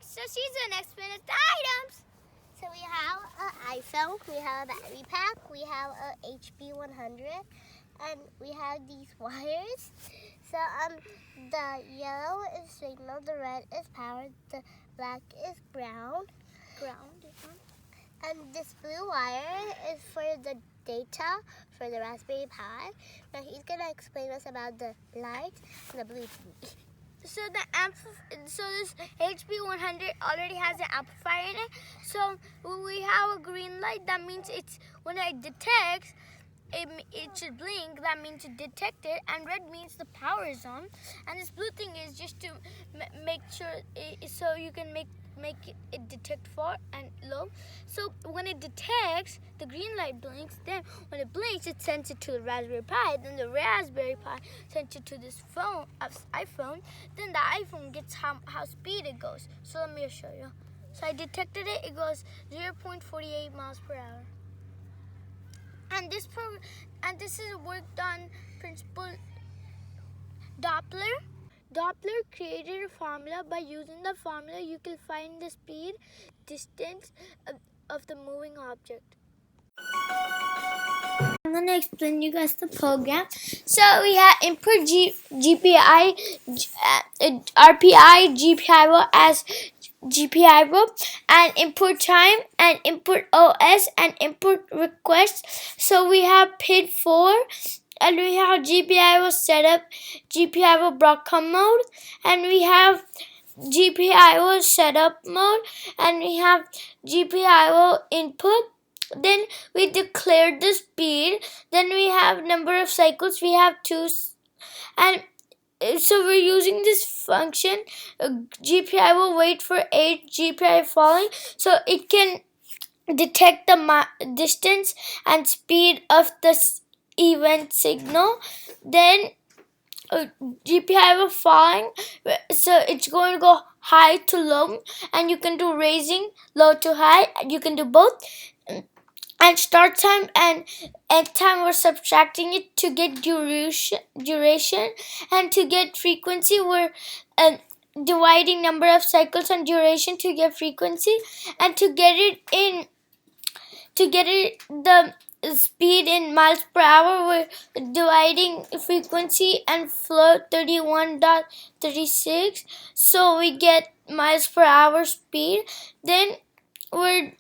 So she's gonna explain us the items. So we have an iPhone, we have a battery pack, we have a HB100, and we have these wires. So the yellow is signal, the red is power, the black is ground. And this blue wire is for the data for the Raspberry Pi. Now he's gonna explain us about the light and the blue thingy. So this HB100 already has an amplifier in it. So when we have a green light, that means it's when it detects, it should blink. That means it detected, and red means the power is on. And this blue thing is just to make sure so you can make it detect far and low. So when it detects, the green light blinks. Then when it blinks, it sends it to the Raspberry Pi. Then the Raspberry Pi sends it to this iPhone. Then the iPhone gets how speed it goes. So let me show you. So I detected it. It goes 0.48 miles per hour. And this is worked on principle Doppler. Doppler created a formula. By using the formula, you can find the speed, distance of the moving object. I'm going to explain you guys the program. So we have input GPI, RPI, GPIO as GPIO, and input time, and input OS, and input request. So we have PID 4. And we have GPIO setup, GPIO broadcom mode, and we have GPIO setup mode, and we have GPIO input. Then we declared the speed. Then we have number of cycles. We have 2, and so we're using this function. GPIO wait for 8 GPIO falling, so it can detect the distance and speed of the event signal. Then GPIO falling, so it's going to go high to low, and you can do raising low to high. You can do both. And start time and end time, we're subtracting it to get duration, and to get frequency, we're dividing number of cycles and duration to get frequency, and to get it the speed in miles per hour, we're dividing frequency and flow 31.36, so we get miles per hour speed. Then we're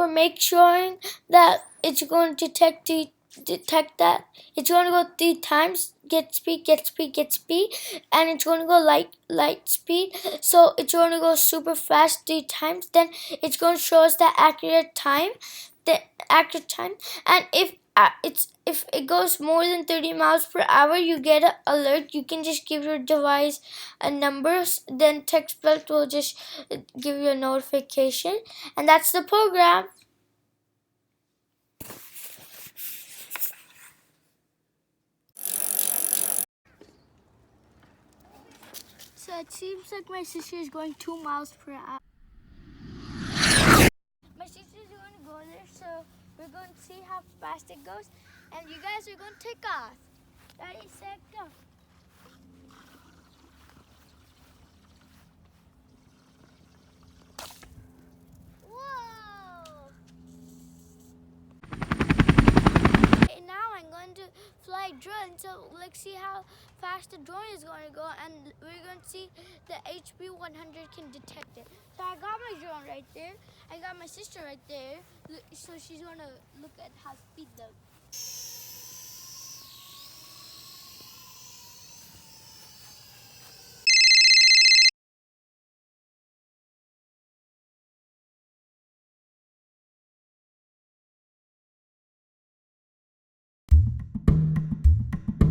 make sure that it's going to detect that it's going to go 3 times, get speed, and it's going to go light speed, so it's going to go super fast 3 times. Then it's going to show us the accurate time, and if it goes more than 30 miles per hour, you get an alert. You can just give your device a number, then TextBelt will just give you a notification, and that's the program. So it seems like my sister is going 2 miles per hour. My sister's going to go there, so we're going to see how fast it goes, and you guys are going to take off. Ready, set, go. Whoa! And now I'm going to fly a drone, so let's see how fast the drone is going to go, and we're going to see the HB100 can detect it. So I got my drone right there. I got my sister right there, so she's going to look at how speed the